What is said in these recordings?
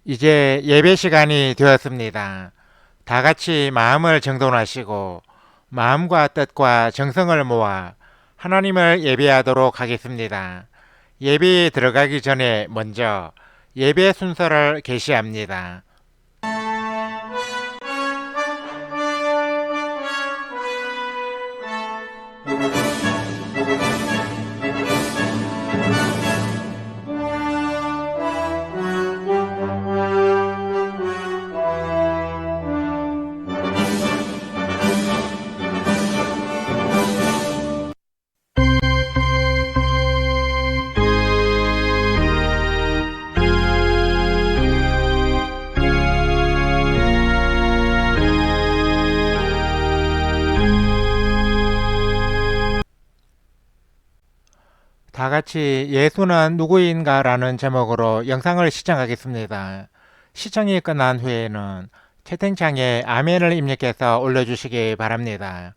이제 예배 시간이 되었습니다. 다 같이 마음을 정돈하시고 마음과 뜻과 정성을 모아 하나님을 예배하도록 하겠습니다. 예배에 들어가기 전에 먼저 예배 순서를 게시합니다. 다 같이 예수는 누구인가 라는 제목으로 영상을 시청하겠습니다. 시청이 끝난 후에는 채팅창에 아멘을 입력해서 올려주시기 바랍니다.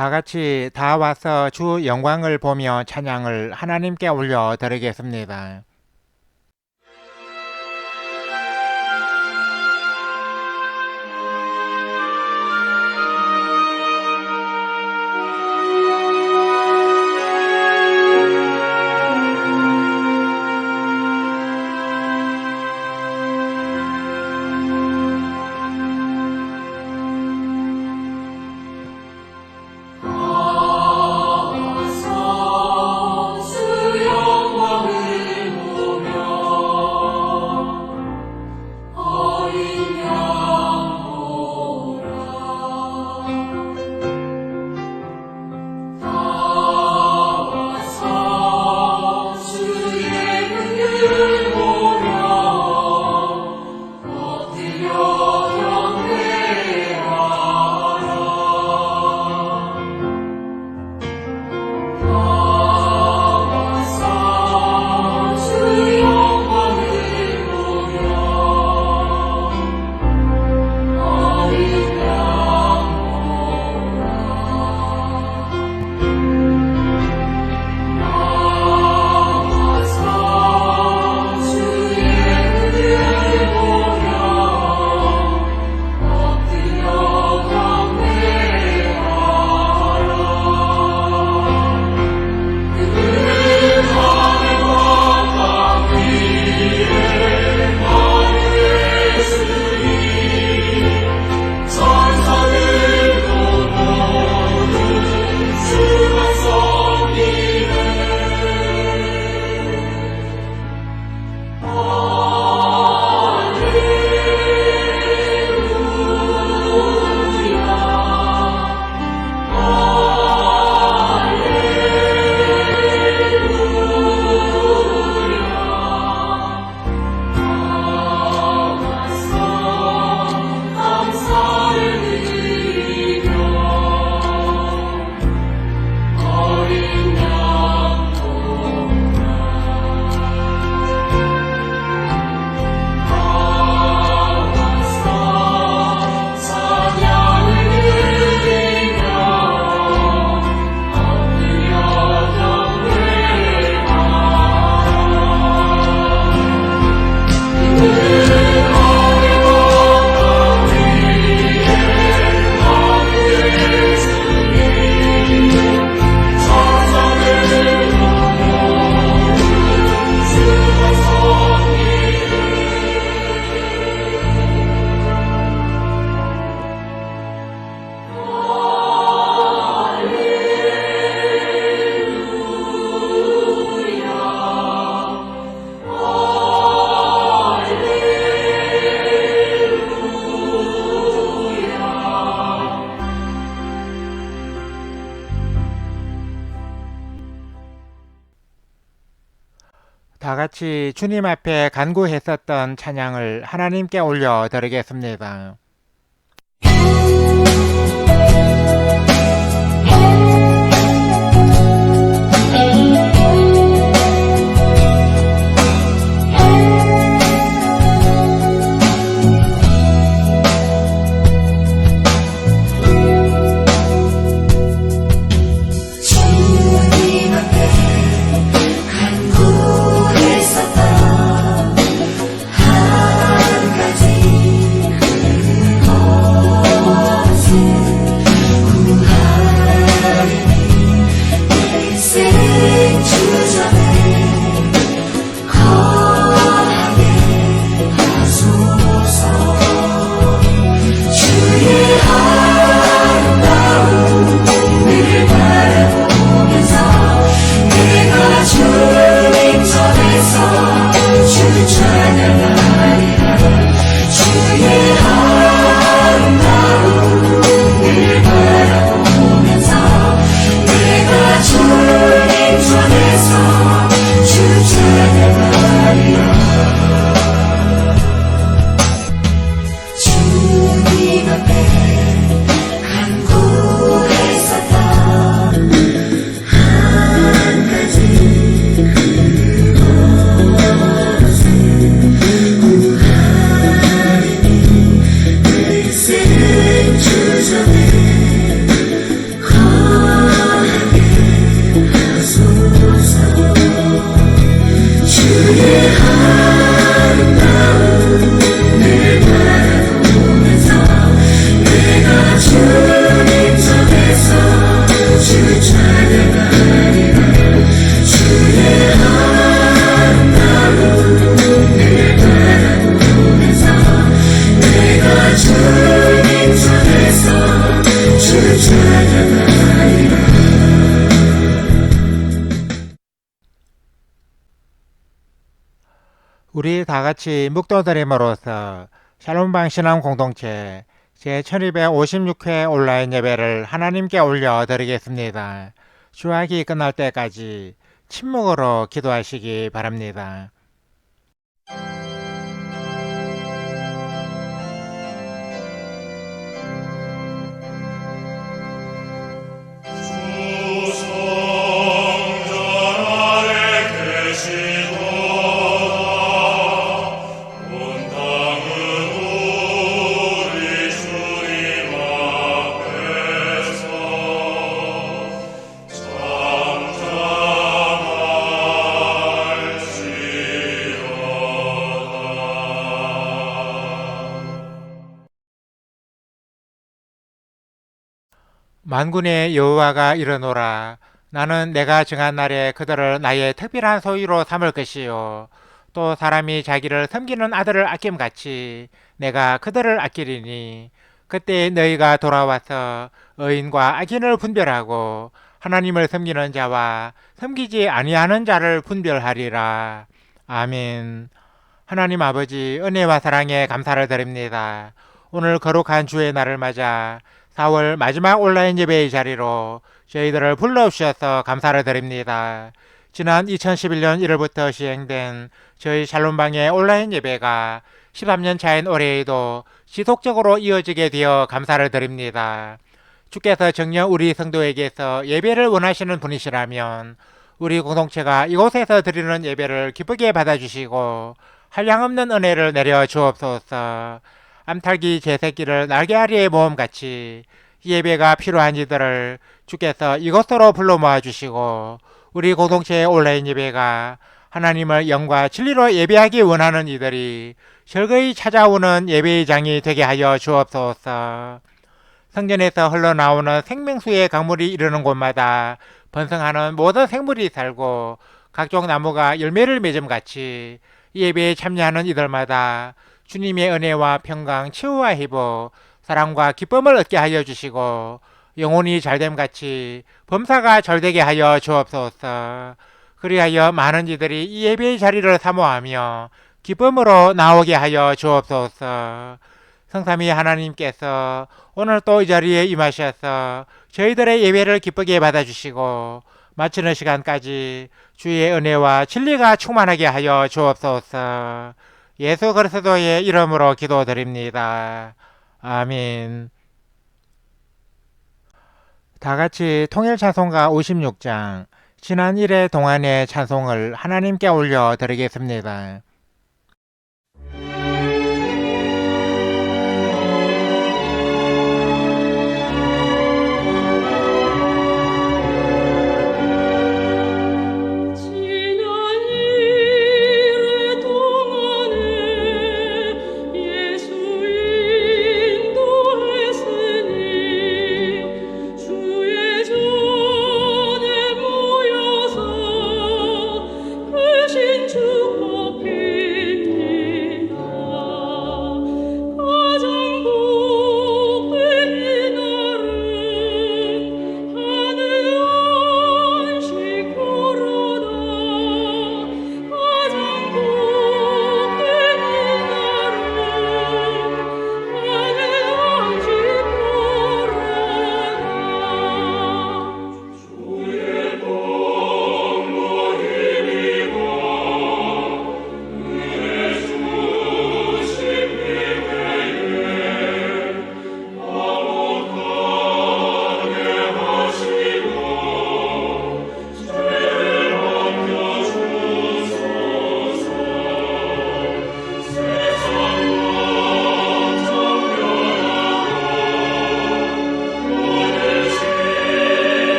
다 같이 다 와서 주 영광을 보며 찬양을 하나님께 올려 드리겠습니다. 주 영광을 같이 주님 앞에 간구했었던 찬양을 하나님께 올려 드리겠습니다. 우리 다 같이 묵도드림으로써 샬롬방 신앙 공동체 제1256회 온라인 예배를 하나님께 올려 드리겠습니다. 주학이 끝날 때까지 침묵으로 기도하시기 바랍니다. 만군의 여호와가 이르노라. 나는 내가 정한 날에 그들을 나의 특별한 소유로 삼을 것이요 또 사람이 자기를 섬기는 아들을 아낌같이 내가 그들을 아끼리니 그때 너희가 돌아와서 의인과 악인을 분별하고 하나님을 섬기는 자와 섬기지 아니하는 자를 분별하리라. 아멘. 하나님 아버지, 은혜와 사랑에 감사를 드립니다. 오늘 거룩한 주의 날을 맞아 4월 마지막 온라인 예배의 자리로 저희들을 불러주셔서 감사를 드립니다. 지난 2011년 1월부터 시행된 저희 샬롬방의 온라인 예배가 13년 차인 올해에도 지속적으로 이어지게 되어 감사를 드립니다. 주께서 정녕 우리 성도에게서 예배를 원하시는 분이시라면 우리 공동체가 이곳에서 드리는 예배를 기쁘게 받아주시고 한량없는 은혜를 내려 주옵소서. 암탉이 제새끼를 날개아리에 모음같이 예배가 필요한 이들을 주께서 이곳으로 불러 모아주시고 우리 공동체의 온라인 예배가 하나님을 영과 진리로 예배하기 원하는 이들이 절거히 찾아오는 예배의 장이 되게 하여 주옵소서. 성전에서 흘러나오는 생명수의 강물이 이르는 곳마다 번성하는 모든 생물이 살고 각종 나무가 열매를 맺음같이 예배에 참여하는 이들마다 주님의 은혜와 평강, 치유와 회복, 사랑과 기쁨을 얻게 하여 주시고 영혼이 잘됨같이 범사가 잘되게 하여 주옵소서. 그리하여 많은 이들이 이 예배의 자리를 사모하며 기쁨으로 나오게 하여 주옵소서. 성삼위 하나님께서 오늘 또 이 자리에 임하셔서 저희들의 예배를 기쁘게 받아주시고 마치는 시간까지 주의 은혜와 진리가 충만하게 하여 주옵소서. 예수 그리스도의 이름으로 기도드립니다. 아멘. 다 같이 통일 찬송가 56장 지난 1회 동안의 찬송을 하나님께 올려 드리겠습니다.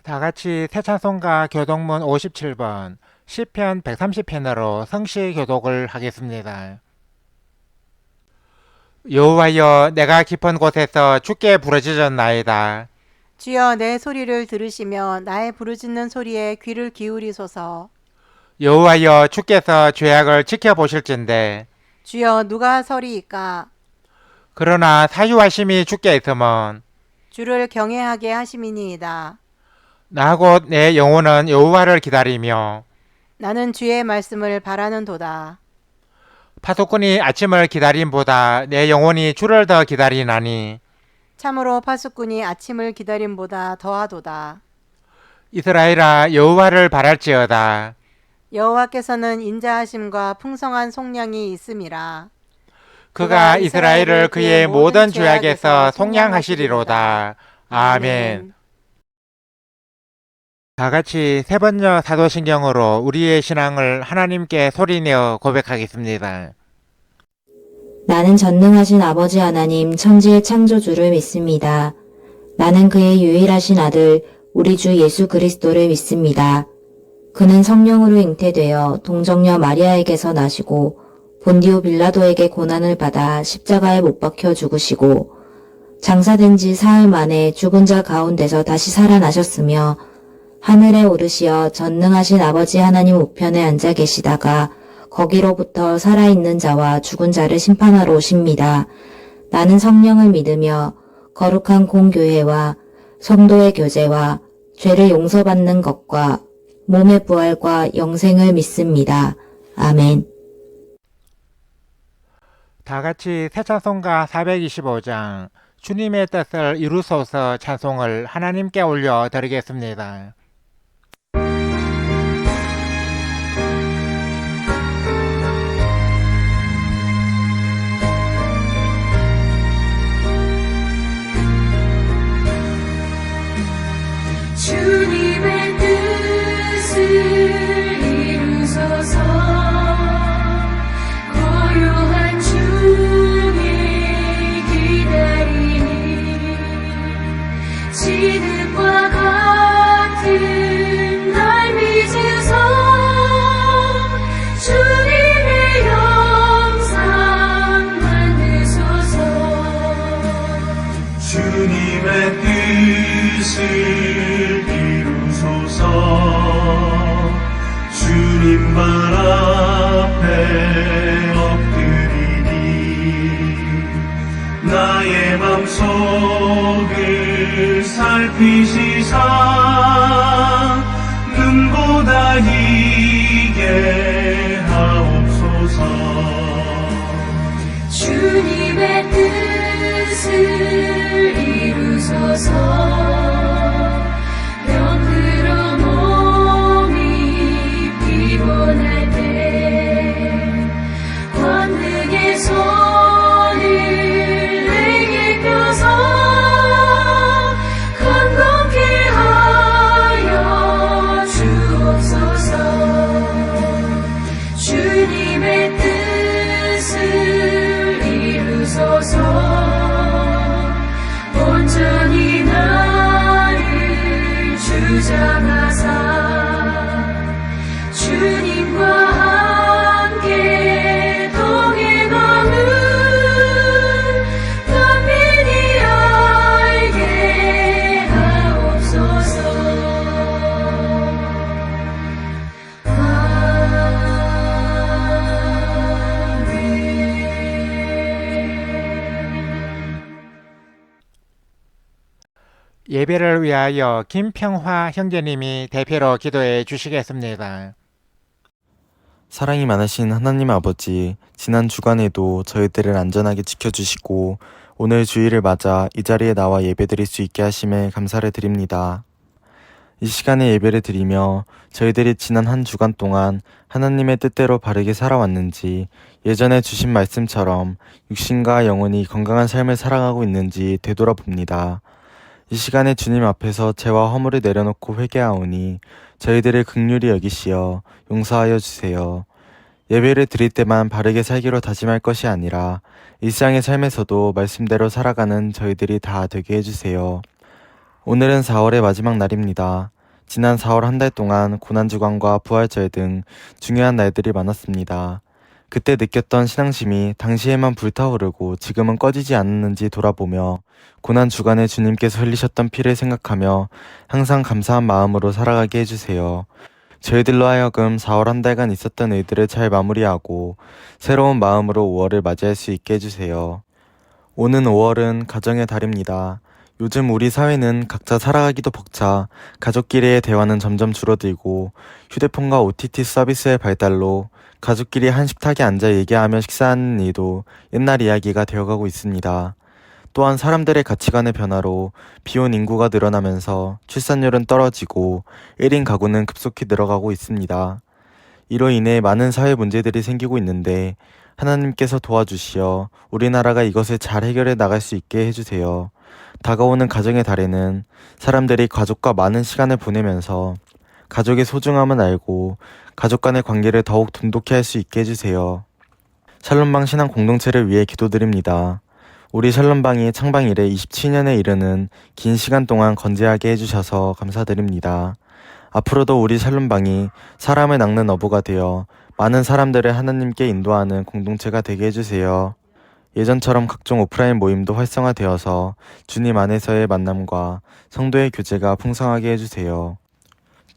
다 같이 새 찬송가 교독문 57번 시편 130편으로 성시 교독을 하겠습니다. 여호와여, 내가 깊은 곳에서 주께 부르짖었나이다. 주여, 내 소리를 들으시며 나의 부르짖는 소리에 귀를 기울이소서. 여호와여, 주께서 죄악을 지켜보실진대. 주여, 누가 서리이까? 그러나 사유하심이 주께 있음은 주를 경외하게 하심이니이다. 나 곧 내 영혼은 여호와를 기다리며 나는 주의 말씀을 바라는도다. 파수꾼이 아침을 기다림보다 내 영혼이 주를 더 기다리나니 참으로 파수꾼이 아침을 기다림보다 더하도다. 이스라엘아, 여호와를 바랄지어다. 여호와께서는 인자하심과 풍성한 속량이 있음이라. 그가 이스라엘을 그의 모든 죄악에서 속량하시리로다. 아멘. 다 같이 세 번째 사도신경으로 우리의 신앙을 하나님께 소리내어 고백하겠습니다. 나는 전능하신 아버지 하나님 천지의 창조주를 믿습니다. 나는 그의 유일하신 아들 우리 주 예수 그리스도를 믿습니다. 그는 성령으로 잉태되어 동정녀 마리아에게서 나시고 본디오 빌라도에게 고난을 받아 십자가에 못 박혀 죽으시고 장사된 지 사흘 만에 죽은 자 가운데서 다시 살아나셨으며 하늘에 오르시어 전능하신 아버지 하나님 우편에 앉아 계시다가 거기로부터 살아있는 자와 죽은 자를 심판하러 오십니다. 나는 성령을 믿으며 거룩한 공교회와 성도의 교제와 죄를 용서받는 것과 몸의 부활과 영생을 믿습니다. 아멘. 다 같이 새 찬송가 425장 주님의 뜻을 이루소서 찬송을 하나님께 올려 드리겠습니다. 주님의 뜻을 이루소서 고요한 중에 기다리니 지금과 같은 날 믿으소 주님의 영상 만드소서 주님의 뜻을 주님 발 앞에 엎드리니 나의 맘속을 살피시사 눈보다 희게 하옵소서 주님의 뜻을 이루소서 병들어 몸이 피곤할 때 권능의 손을 내게 펴서 건강케 하여 주옵소서 주님의 뜻을 이루소서 온전히 나를 주장하사 주님과 함께 동행함을 간민히 알게 하옵소서 예배를 위하여 김평화 형제님이 대표로 기도해 주시겠습니다. 사랑이 많으신 하나님 아버지, 지난 주간에도 저희들을 안전하게 지켜주시고 오늘 주일을 맞아 이 자리에 나와 예배드릴 수 있게 하심에 감사를 드립니다. 이 시간에 예배를 드리며 저희들이 지난 한 주간 동안 하나님의 뜻대로 바르게 살아왔는지 예전에 주신 말씀처럼 육신과 영혼이 건강한 삶을 살아가고 있는지 되돌아봅니다. 이 시간에 주님 앞에서 죄와 허물을 내려놓고 회개하오니 저희들을 긍휼히 여기시어 용서하여 주세요. 예배를 드릴 때만 바르게 살기로 다짐할 것이 아니라 일상의 삶에서도 말씀대로 살아가는 저희들이 다 되게 해주세요. 오늘은 4월의 마지막 날입니다. 지난 4월 한 달 동안 고난주간과 부활절 등 중요한 날들이 많았습니다. 그때 느꼈던 신앙심이 당시에만 불타오르고 지금은 꺼지지 않았는지 돌아보며 고난주간에 주님께서 흘리셨던 피를 생각하며 항상 감사한 마음으로 살아가게 해주세요. 저희들로 하여금 4월 한 달간 있었던 일들을 잘 마무리하고 새로운 마음으로 5월을 맞이할 수 있게 해주세요. 오는 5월은 가정의 달입니다. 요즘 우리 사회는 각자 살아가기도 벅차 가족끼리의 대화는 점점 줄어들고 휴대폰과 OTT 서비스의 발달로 가족끼리 한 식탁에 앉아 얘기하며 식사하는 일도 옛날 이야기가 되어가고 있습니다. 또한 사람들의 가치관의 변화로 비혼 인구가 늘어나면서 출산율은 떨어지고 1인 가구는 급속히 늘어가고 있습니다. 이로 인해 많은 사회 문제들이 생기고 있는데 하나님께서 도와주시어 우리나라가 이것을 잘 해결해 나갈 수 있게 해주세요. 다가오는 가정의 달에는 사람들이 가족과 많은 시간을 보내면서 가족의 소중함을 알고 가족 간의 관계를 더욱 돈독히 할 수 있게 해주세요. 샬롬방 신앙 공동체를 위해 기도드립니다. 우리 샬롬방이 창방 이래 27년에 이르는 긴 시간 동안 건재하게 해주셔서 감사드립니다. 앞으로도 우리 샬롬방이 사람을 낚는 어부가 되어 많은 사람들을 하나님께 인도하는 공동체가 되게 해주세요. 예전처럼 각종 오프라인 모임도 활성화되어서 주님 안에서의 만남과 성도의 교제가 풍성하게 해주세요.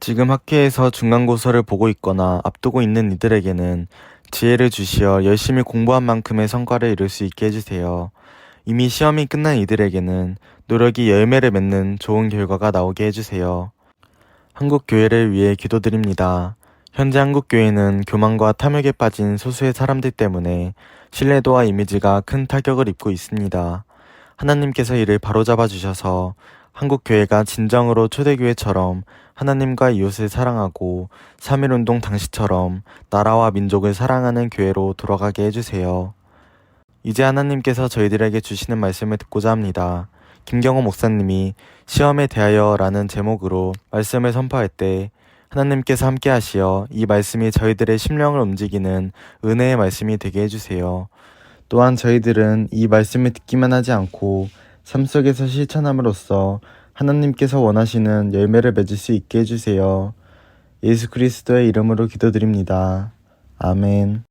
지금 학교에서 중간고사를 보고 있거나 앞두고 있는 이들에게는 지혜를 주시어 열심히 공부한 만큼의 성과를 이룰 수 있게 해주세요. 이미 시험이 끝난 이들에게는 노력이 열매를 맺는 좋은 결과가 나오게 해주세요. 한국교회를 위해 기도드립니다. 현재 한국교회는 교만과 탐욕에 빠진 소수의 사람들 때문에 신뢰도와 이미지가 큰 타격을 입고 있습니다. 하나님께서 이를 바로잡아 주셔서 한국교회가 진정으로 초대교회처럼 하나님과 이웃을 사랑하고 3.1운동 당시처럼 나라와 민족을 사랑하는 교회로 돌아가게 해주세요. 이제 하나님께서 저희들에게 주시는 말씀을 듣고자 합니다. 김경호 목사님이 시험에 대하여 라는 제목으로 말씀을 선포할 때 하나님께서 함께 하시어 이 말씀이 저희들의 심령을 움직이는 은혜의 말씀이 되게 해주세요. 또한 저희들은 이 말씀을 듣기만 하지 않고 삶 속에서 실천함으로써 하나님께서 원하시는 열매를 맺을 수 있게 해주세요. 예수 그리스도의 이름으로 기도드립니다. 아멘.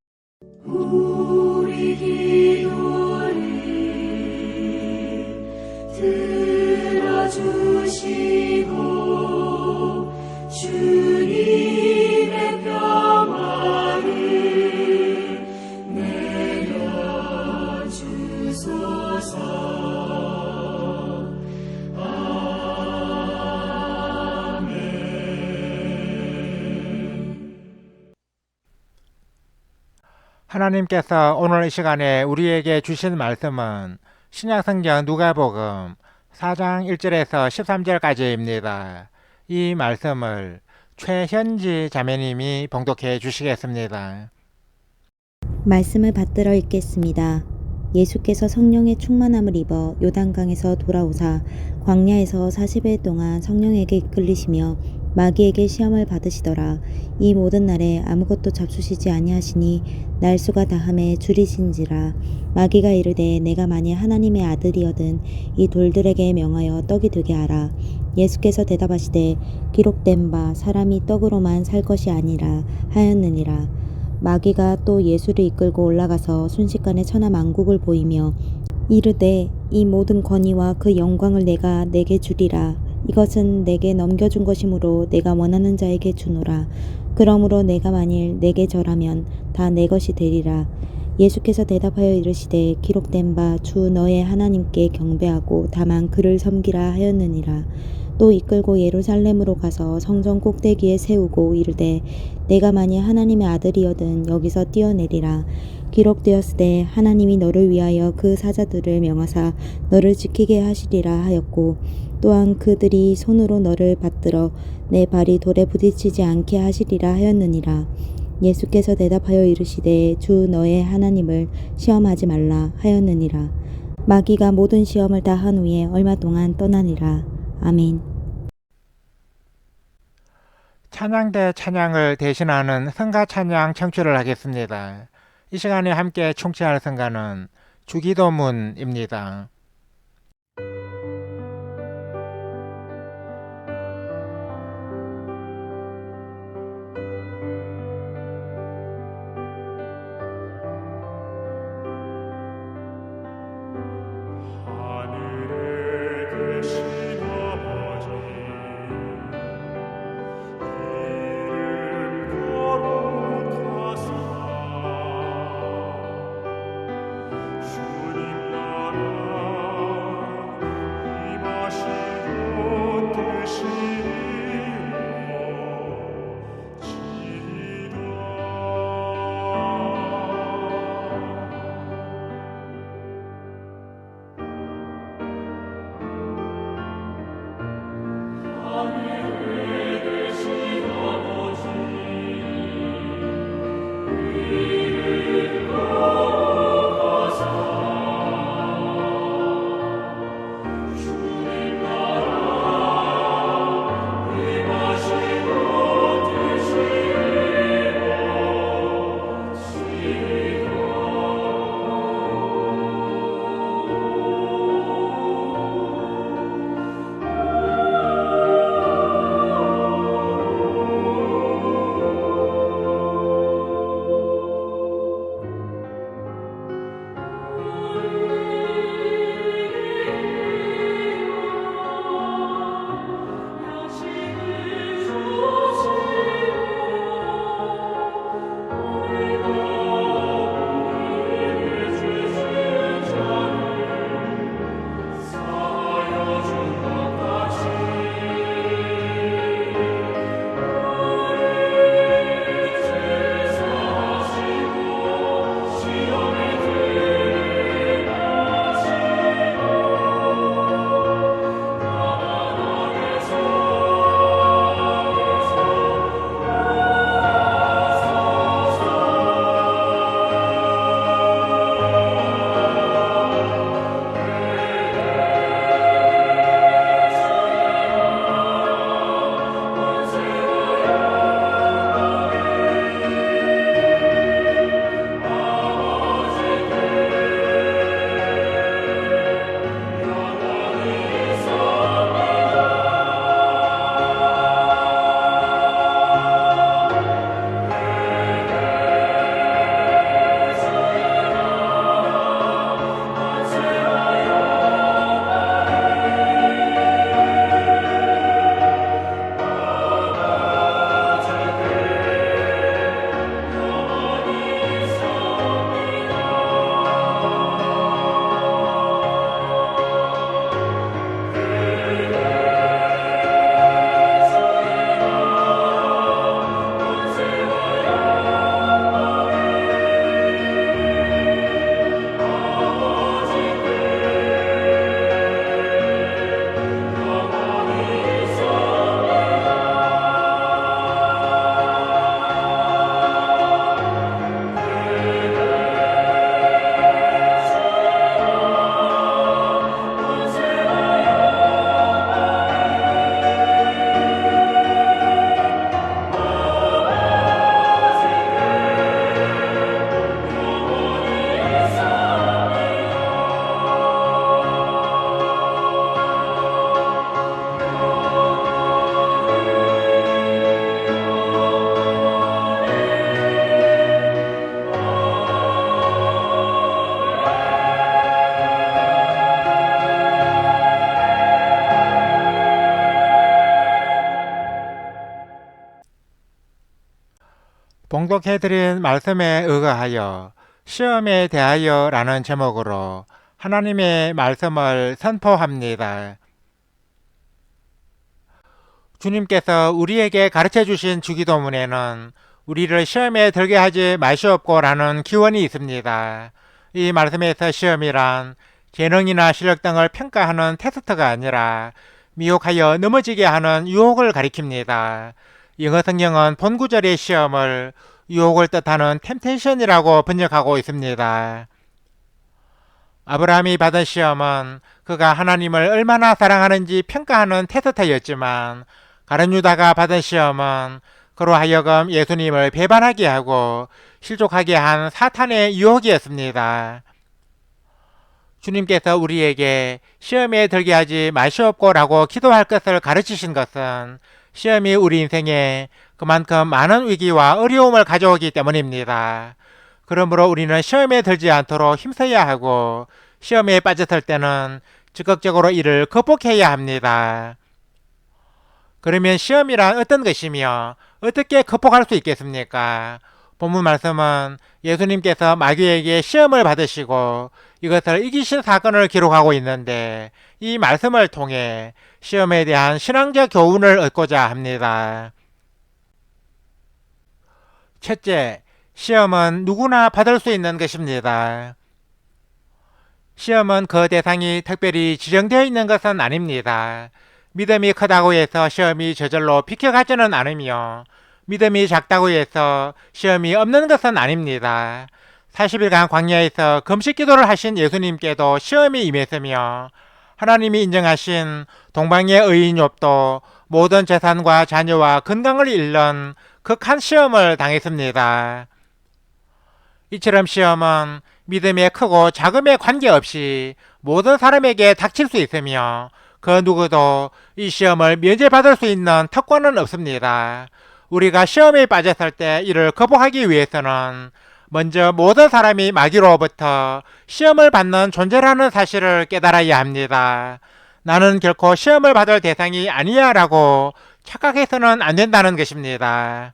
우리 기도를 들어주시고 주님의 평화를 내려주소서. 하나님께서 오늘 이 시간에 우리에게 주신 말씀은 신약성경 누가복음 4장 1절에서 13절까지입니다. 이 말씀을 최현지 자매님이 봉독해 주시겠습니다. 말씀을 받들어 읽겠습니다. 예수께서 성령의 충만함을 입어 요단강에서 돌아오사 광야에서 40일 동안 성령에게 이끌리시며 마귀에게 시험을 받으시더라. 이 모든 날에 아무것도 잡수시지 아니하시니 날수가 다함에 줄이신지라. 마귀가 이르되 내가 만일 하나님의 아들이거든 이 돌들에게 명하여 떡이 되게 하라. 예수께서 대답하시되 기록된 바 사람이 떡으로만 살 것이 아니라 하였느니라. 마귀가 또 예수를 이끌고 올라가서 순식간에 천하 만국을 보이며 이르되 이 모든 권위와 그 영광을 내가 내게 주리라. 이것은 내게 넘겨준 것이므로 내가 원하는 자에게 주노라. 그러므로 내가 만일 내게 절하면 다 내 것이 되리라. 예수께서 대답하여 이르시되 기록된 바 주 너의 하나님께 경배하고 다만 그를 섬기라 하였느니라. 또 이끌고 예루살렘으로 가서 성전 꼭대기에 세우고 이르되 내가 만일 하나님의 아들이거든 여기서 뛰어내리라. 기록되었으되 하나님이 너를 위하여 그 사자들을 명하사 너를 지키게 하시리라 하였고 또한 그들이 손으로 너를 받들어 내 발이 돌에 부딪히지 않게 하시리라 하였느니라. 예수께서 대답하여 이르시되 주 너의 하나님을 시험하지 말라 하였느니라. 마귀가 모든 시험을 다 한 후에 얼마 동안 떠나니라. 아멘. 찬양대 찬양을 대신하는 성가 찬양 청취를 하겠습니다. 이 시간에 함께 청취할 성가는 주기도문입니다. 주님 나라 봉독해드린 말씀에 의거하여 시험에 대하여 라는 제목으로 하나님의 말씀을 선포합니다. 주님께서 우리에게 가르쳐 주신 주기도문에는 우리를 시험에 들게 하지 마시옵고 라는 기원이 있습니다. 이 말씀에서 시험이란 재능이나 실력 등을 평가하는 테스트가 아니라 미혹하여 넘어지게 하는 유혹을 가리킵니다. 영어 성경은 본구절의 시험을 유혹을 뜻하는 템테이션이라고 번역하고 있습니다. 아브라함이 받은 시험은 그가 하나님을 얼마나 사랑하는지 평가하는 테스트였지만 가룟 유다가 받은 시험은 그로 하여금 예수님을 배반하게 하고 실족하게 한 사탄의 유혹이었습니다. 주님께서 우리에게 시험에 들게 하지 마시옵고 라고 기도할 것을 가르치신 것은 시험이 우리 인생에 그만큼 많은 위기와 어려움을 가져오기 때문입니다. 그러므로 우리는 시험에 들지 않도록 힘써야 하고 시험에 빠졌을 때는 적극적으로 이를 극복해야 합니다. 그러면 시험이란 어떤 것이며 어떻게 극복할 수 있겠습니까? 본문 말씀은 예수님께서 마귀에게 시험을 받으시고 이것을 이기신 사건을 기록하고 있는데 이 말씀을 통해 시험에 대한 신앙적 교훈을 얻고자 합니다. 첫째, 시험은 누구나 받을 수 있는 것입니다. 시험은 그 대상이 특별히 지정되어 있는 것은 아닙니다. 믿음이 크다고 해서 시험이 저절로 비켜가지는 않으며 믿음이 작다고 해서 시험이 없는 것은 아닙니다. 40일간 광야에서 금식 기도를 하신 예수님께도 시험이 임했으며 하나님이 인정하신 동방의 의인 욥도 모든 재산과 자녀와 건강을 잃는 극한 시험을 당했습니다. 이처럼 시험은 믿음의 크고 작음에 관계없이 모든 사람에게 닥칠 수 있으며 그 누구도 이 시험을 면제받을 수 있는 특권은 없습니다. 우리가 시험에 빠졌을 때 이를 극복하기 위해서는 먼저 모든 사람이 마귀로부터 시험을 받는 존재라는 사실을 깨달아야 합니다. 나는 결코 시험을 받을 대상이 아니야 라고 착각해서는 안 된다는 것입니다.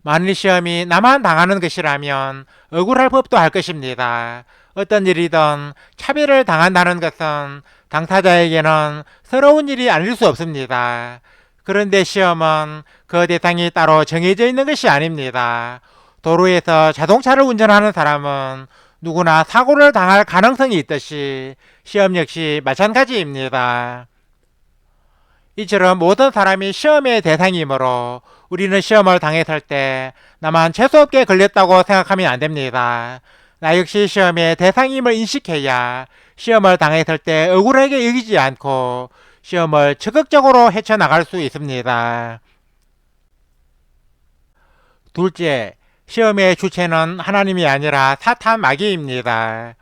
만일 시험이 나만 당하는 것이라면 억울할 법도 할 것입니다. 어떤 일이든 차별을 당한다는 것은 당사자에게는 서러운 일이 아닐 수 없습니다. 그런데 시험은 그 대상이 따로 정해져 있는 것이 아닙니다. 도로에서 자동차를 운전하는 사람은 누구나 사고를 당할 가능성이 있듯이 시험 역시 마찬가지입니다. 이처럼 모든 사람이 시험의 대상이므로 우리는 시험을 당했을 때 나만 재수없게 걸렸다고 생각하면 안 됩니다. 나 역시 시험의 대상임을 인식해야 시험을 당했을 때 억울하게 여기지 않고 시험을 적극적으로 헤쳐나갈 수 있습니다. 둘째, 시험의 주체는 하나님이 아니라 사탄 마귀입니다.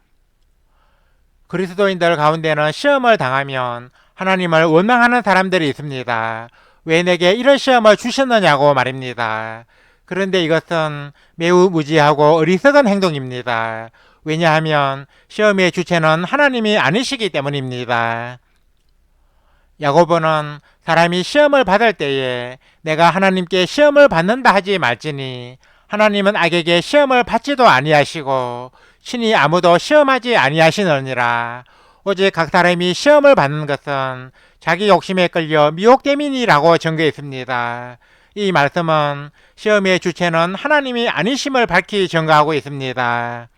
그리스도인들 가운데는 시험을 당하면 하나님을 원망하는 사람들이 있습니다. 왜 내게 이런 시험을 주셨느냐고 말입니다. 그런데 이것은 매우 무지하고 어리석은 행동입니다. 왜냐하면 시험의 주체는 하나님이 아니시기 때문입니다. 야고보는 사람이 시험을 받을 때에 내가 하나님께 시험을 받는다 하지 말지니 하나님은 악에게 시험을 받지도 아니하시고 친히 아무도 시험하지 아니하시느니라. 오직 각 사람이 시험을 받는 것은 자기 욕심에 끌려 미혹됨이니라고 전거했습니다. 이 말씀은 시험의 주체는 하나님이 아니심을 밝히 전가하고 있습니다.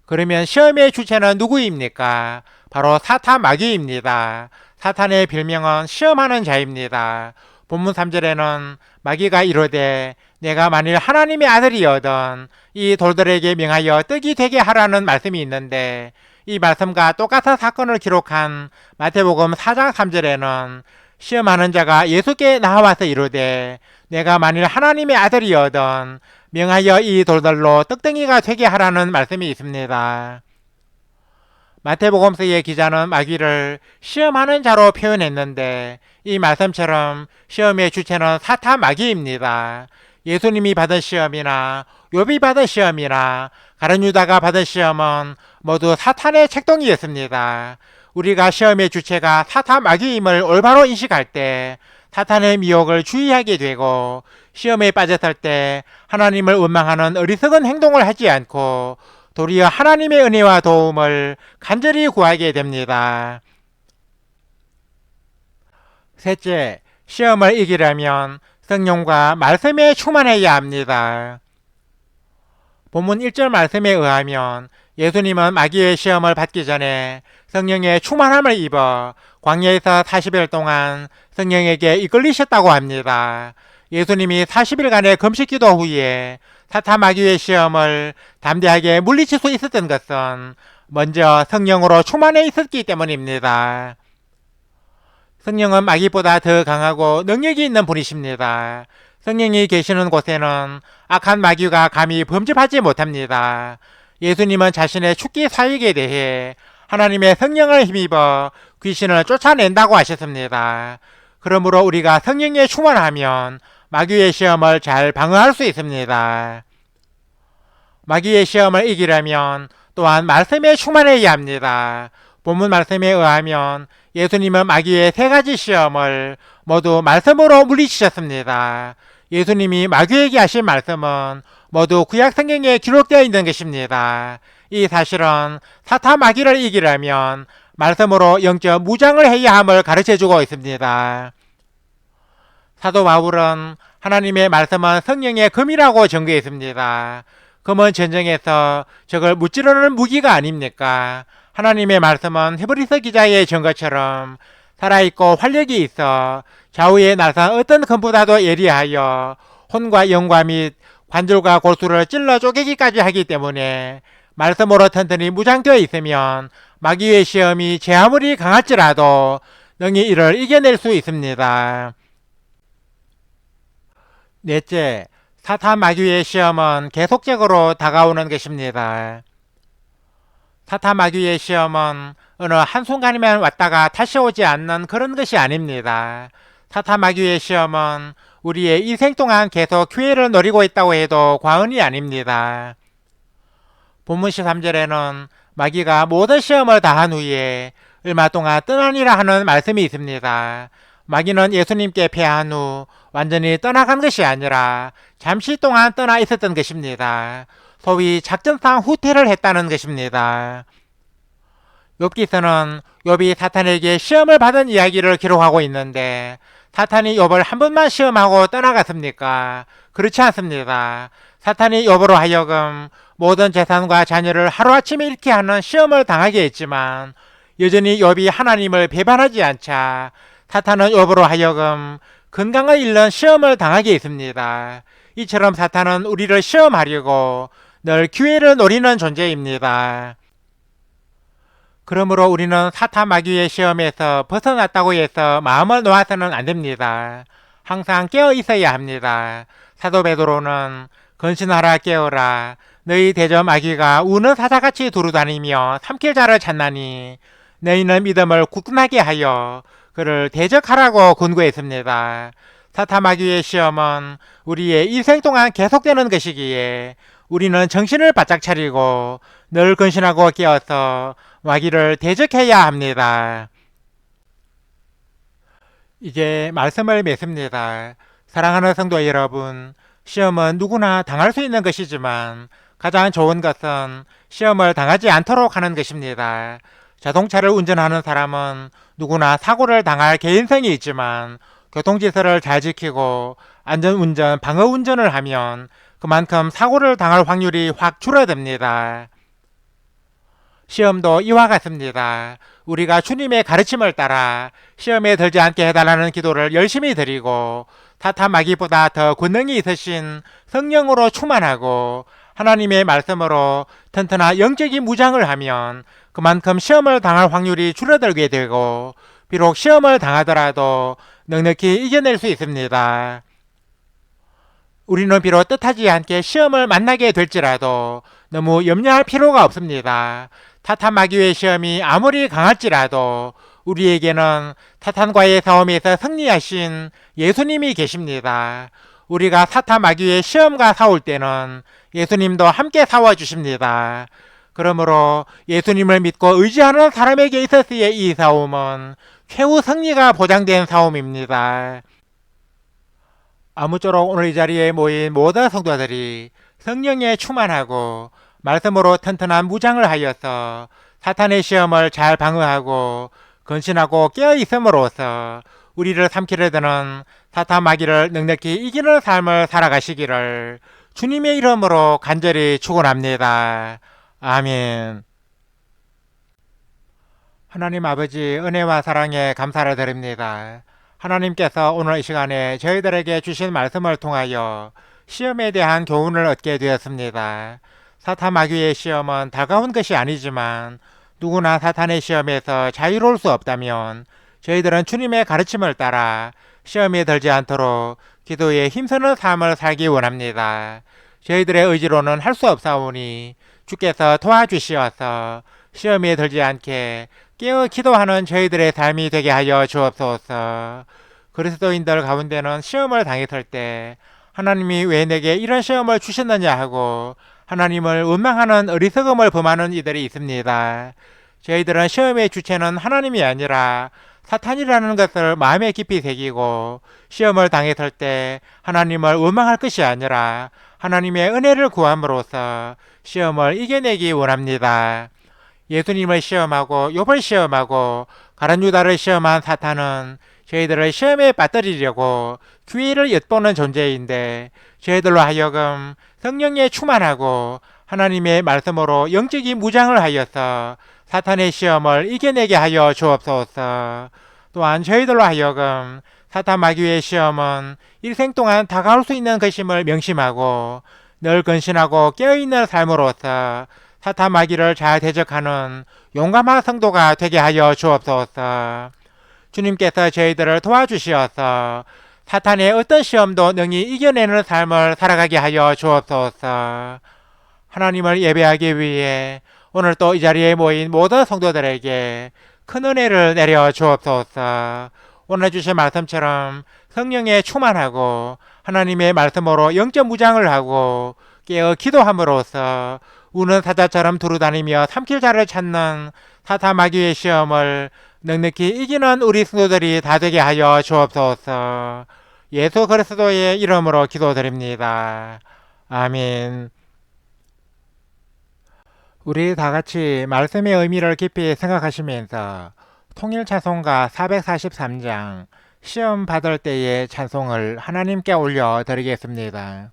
그러면 시험의 주체는 누구입니까? 바로 사탄 마귀입니다. 사탄의 별명은 시험하는 자입니다. 본문 3절에는 마귀가 이르되 내가 만일 하나님의 아들이거든 이 돌들에게 명하여 떡이 되게 하라는 말씀이 있는데 이 말씀과 똑같은 사건을 기록한 마태복음 4장 3절에는 시험하는 자가 예수께 나와서 이르되 내가 만일 하나님의 아들이거든 명하여 이 돌들로 떡덩이가 되게 하라는 말씀이 있습니다. 마태복음서의 기자는 마귀를 시험하는 자로 표현했는데 이 말씀처럼 시험의 주체는 사탄 마귀입니다. 예수님이 받은 시험이나 욥이 받은 시험이나 가룟 유다가 받은 시험은 모두 사탄의 책동이었습니다. 우리가 시험의 주체가 사탄 마귀임을 올바로 인식할 때 사탄의 미혹을 주의하게 되고 시험에 빠졌을 때 하나님을 원망하는 어리석은 행동을 하지 않고 도리어 하나님의 은혜와 도움을 간절히 구하게 됩니다. 셋째, 시험을 이기려면 성령과 말씀에 충만해야 합니다. 본문 1절 말씀에 의하면 예수님은 마귀의 시험을 받기 전에 성령의 충만함을 입어 광야에서 40일 동안 성령에게 이끌리셨다고 합니다. 예수님이 40일간의 금식기도 후에 사탄 마귀의 시험을 담대하게 물리칠 수 있었던 것은 먼저 성령으로 충만해 있었기 때문입니다. 성령은 마귀보다 더 강하고 능력이 있는 분이십니다. 성령이 계시는 곳에는 악한 마귀가 감히 범접하지 못합니다. 예수님은 자신의 축기 사역에 대해 하나님의 성령을 힘입어 귀신을 쫓아낸다고 하셨습니다. 그러므로 우리가 성령에 충만하면 마귀의 시험을 잘 방어할 수 있습니다. 마귀의 시험을 이기려면 또한 말씀에 충만해야 합니다. 본문 말씀에 의하면 예수님은 마귀의 3가지 시험을 모두 말씀으로 물리치셨습니다. 예수님이 마귀에게 하신 말씀은 모두 구약 성경에 기록되어 있는 것입니다. 이 사실은 사탄 마귀를 이기려면 말씀으로 영적 무장을 해야 함을 가르쳐주고 있습니다. 사도 바울은 하나님의 말씀은 성령의 금이라고 전개했습니다. 금은 전쟁에서 적을 무찌르는 무기가 아닙니까? 하나님의 말씀은 히브리서 기자의 전것처럼 살아있고 활력이 있어 좌우에 나선 어떤 금보다도 예리하여 혼과 영과 및 관절과 골수를 찔러 쪼개기까지 하기 때문에 말씀으로 튼튼히 무장되어 있으면 마귀의 시험이 제 아무리 강할지라도 능히 이를 이겨낼 수 있습니다. 넷째, 사탄 마귀의 시험은 계속적으로 다가오는 것입니다. 사탄 마귀의 시험은 어느 한순간이면 왔다가 다시 오지 않는 그런 것이 아닙니다. 사탄 마귀의 시험은 우리의 인생 동안 계속 기회를 노리고 있다고 해도 과언이 아닙니다. 본문 13절에는 마귀가 모든 시험을 다한 후에 얼마 동안 떠나니라 하는 말씀이 있습니다. 마귀는 예수님께 패한 후 완전히 떠나간 것이 아니라 잠시 동안 떠나 있었던 것입니다. 소위 작전상 후퇴를 했다는 것입니다. 욥기서는 욥이 사탄에게 시험을 받은 이야기를 기록하고 있는데 사탄이 욥을 한 번만 시험하고 떠나갔습니까? 그렇지 않습니다. 사탄이 욥으로 하여금 모든 재산과 자녀를 하루아침에 잃게 하는 시험을 당하게 했지만 여전히 욥이 하나님을 배반하지 않자 사탄은 욥으로 하여금 건강을 잃는 시험을 당하게 했습니다. 이처럼 사탄은 우리를 시험하려고 늘 기회를 노리는 존재입니다. 그러므로 우리는 사탄 마귀의 시험에서 벗어났다고 해서 마음을 놓아서는 안 됩니다. 항상 깨어 있어야 합니다. 사도 베드로는 건신하라 깨어라 너희 대저 마귀가 우는 사자같이 두루다니며 삼킬 자를 찾나니 너희는 믿음을 굳건하게 하여 그를 대적하라고 권고했습니다. 사탄 마귀의 시험은 우리의 인생 동안 계속되는 것이기에 우리는 정신을 바짝 차리고 늘 건신하고 깨어서 마귀를 대적해야 합니다. 이제 말씀을 맺습니다. 사랑하는 성도 여러분, 시험은 누구나 당할 수 있는 것이지만 가장 좋은 것은 시험을 당하지 않도록 하는 것입니다. 자동차를 운전하는 사람은 누구나 사고를 당할 개인성이 있지만 교통질서를 잘 지키고 안전운전, 방어운전을 하면 그만큼 사고를 당할 확률이 확 줄어듭니다. 시험도 이와 같습니다. 우리가 주님의 가르침을 따라 시험에 들지 않게 해달라는 기도를 열심히 드리고 사탄 마귀보다 더 권능이 있으신 성령으로 충만하고 하나님의 말씀으로 튼튼한 영적인 무장을 하면 그만큼 시험을 당할 확률이 줄어들게 되고 비록 시험을 당하더라도 넉넉히 이겨낼 수 있습니다. 우리는 비록 뜻하지 않게 시험을 만나게 될지라도 너무 염려할 필요가 없습니다. 사탄 마귀의 시험이 아무리 강할지라도 우리에게는 사탄과의 싸움에서 승리하신 예수님이 계십니다. 우리가 사탄 마귀의 시험과 싸울 때는 예수님도 함께 싸워주십니다. 그러므로 예수님을 믿고 의지하는 사람에게 있어서의 이 싸움은 최후 승리가 보장된 싸움입니다. 아무쪼록 오늘 이 자리에 모인 모든 성도들이 성령에 충만하고 말씀으로 튼튼한 무장을 하여서 사탄의 시험을 잘 방어하고 근신하고 깨어있음으로써 우리를 삼키려 드는 사탄 마귀를 넉넉히 이기는 삶을 살아가시기를 주님의 이름으로 간절히 축원합니다. 아멘. 하나님 아버지 은혜와 사랑에 감사를 드립니다. 하나님께서 오늘 이 시간에 저희들에게 주신 말씀을 통하여 시험에 대한 교훈을 얻게 되었습니다. 사탄 마귀의 시험은 다가온 것이 아니지만 누구나 사탄의 시험에서 자유로울 수 없다면 저희들은 주님의 가르침을 따라 시험에 들지 않도록 기도에 힘쓰는 삶을 살기 원합니다. 저희들의 의지로는 할 수 없사오니 주께서 도와주시어서 시험에 들지 않게 깨어 기도하는 저희들의 삶이 되게 하여 주옵소서. 그리스도인들 가운데는 시험을 당했을 때 하나님이 왜 내게 이런 시험을 주셨느냐 하고 하나님을 원망하는 어리석음을 범하는 이들이 있습니다. 저희들은 시험의 주체는 하나님이 아니라 사탄이라는 것을 마음에 깊이 새기고 시험을 당했을 때 하나님을 원망할 것이 아니라 하나님의 은혜를 구함으로써 시험을 이겨내기 원합니다. 예수님을 시험하고 욥을 시험하고 가룟 유다를 시험한 사탄은 저희들을 시험에 빠뜨리려고 기회를 엿보는 존재인데 저희들로 하여금 성령에 충만하고 하나님의 말씀으로 영적인 무장을 하여서 사탄의 시험을 이겨내게 하여 주옵소서. 또한 저희들로 하여금 사탄 마귀의 시험은 일생 동안 다가올 수 있는 것임을 명심하고 늘 근신하고 깨어있는 삶으로서 사탄 마귀를 잘 대적하는 용감한 성도가 되게 하여 주옵소서. 주님께서 저희들을 도와주시어서 사탄의 어떤 시험도 능히 이겨내는 삶을 살아가게 하여 주옵소서. 하나님을 예배하기 위해 오늘 또 이 자리에 모인 모든 성도들에게 큰 은혜를 내려 주옵소서. 오늘 주신 말씀처럼 성령에 충만하고 하나님의 말씀으로 영적 무장을 하고 깨어 기도함으로써 우는 사자처럼 두루다니며 삼킬 자를 찾는 사탄 마귀의 시험을 넉넉히 이기는 우리 성도들이 다 되게 하여 주옵소서. 예수 그리스도의 이름으로 기도드립니다. 아멘. 우리 다 같이 말씀의 의미를 깊이 생각하시면서 통일 찬송가 443장 시험 받을 때의 찬송을 하나님께 올려 드리겠습니다.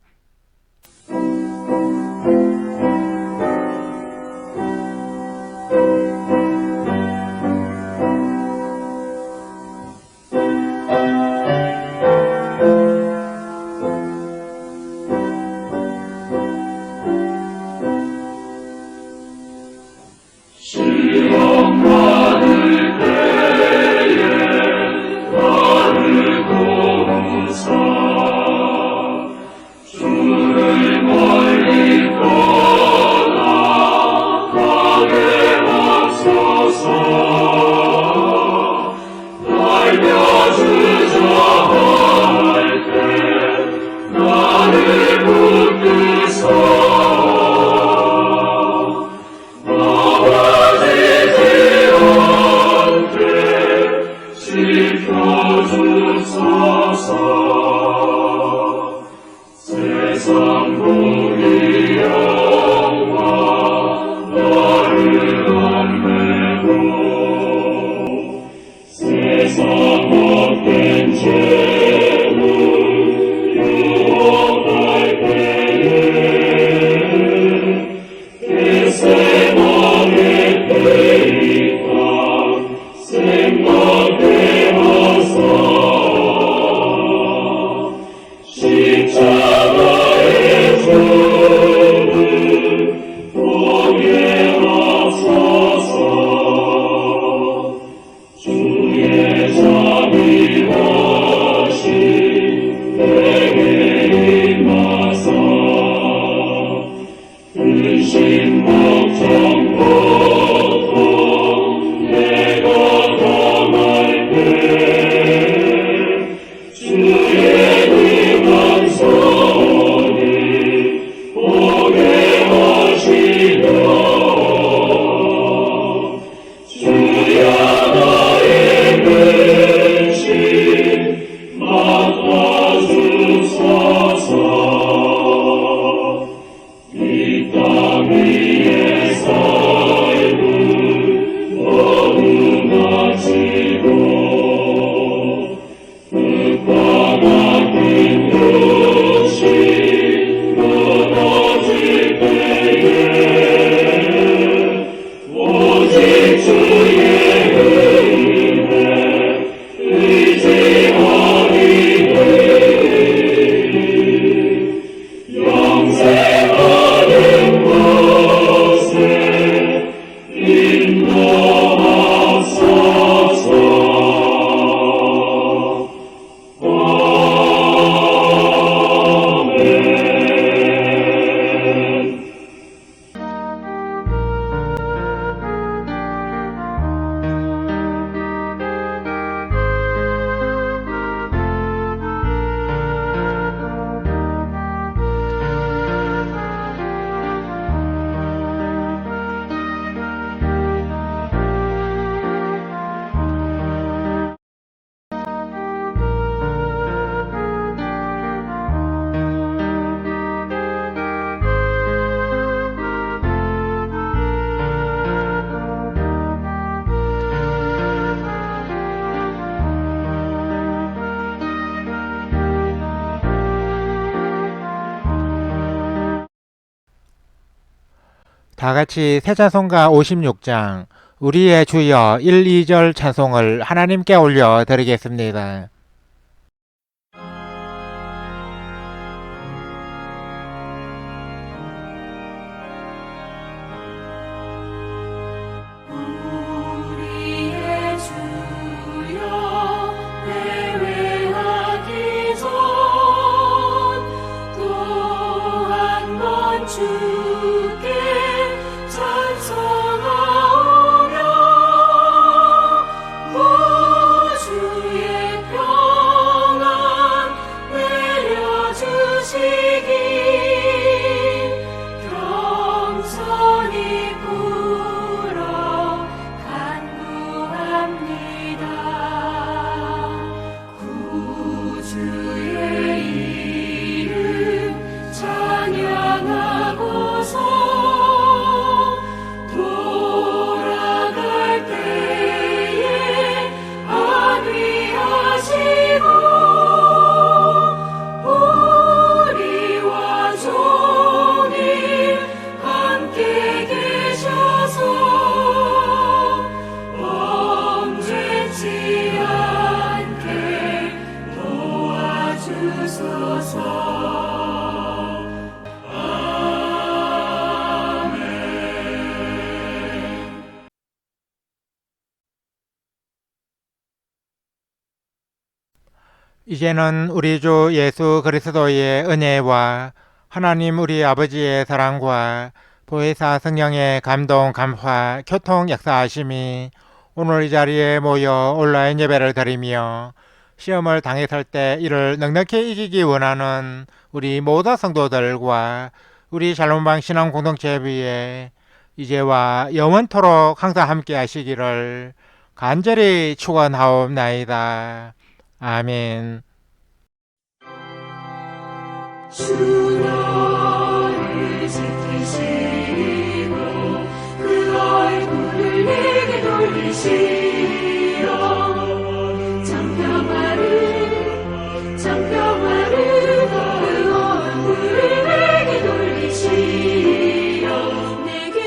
맡아주 다 같이 새 찬송가 56장 우리의 주여 1, 2절 찬송을 하나님께 올려 드리겠습니다. 우리의 주여 내외하기 전 또 한 번 주께 찬송하오며 구주의 평안 내려주시기 겸손히 불어 간구합니다. 구주의 이름 찬양하고서 돌아갈 때에 안위하시고 우리와 종일 함께 계셔서 범죄치 않게 도와주소서. 이제는 우리 주 예수 그리스도의 은혜와 하나님 우리 아버지의 사랑과 보혜사 성령의 감동, 감화, 교통 역사하심이 오늘 이 자리에 모여 온라인 예배를 드리며 시험을 당했을 때 이를 넉넉히 이기기 원하는 우리 모든 성도들과 우리 샬롬방 신앙 공동체 위에 이제와 영원토록 항상 함께 하시기를 간절히 축원하옵나이다. 아멘. 주 너를 지키시고 그 얼굴을 내게 돌리시어 장평화를 그 얼굴을 내게 돌리시어 내게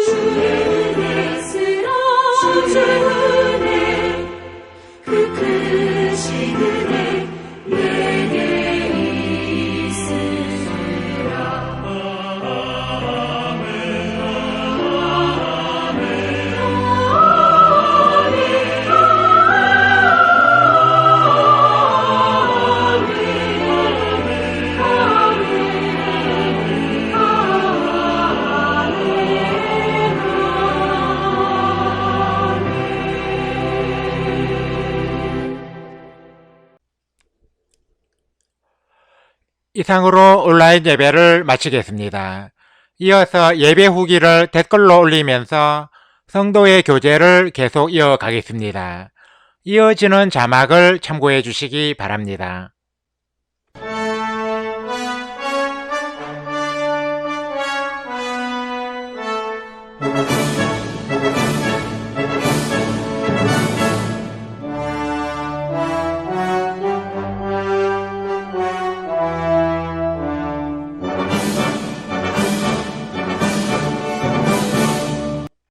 주의 은혜 쓰라 주의 은혜 그 크신 은혜 내게 있으라. 이상으로 온라인 예배를 마치겠습니다. 이어서 예배 후기를 댓글로 올리면서 성도의 교제를 계속 이어가겠습니다. 이어지는 자막을 참고해 주시기 바랍니다.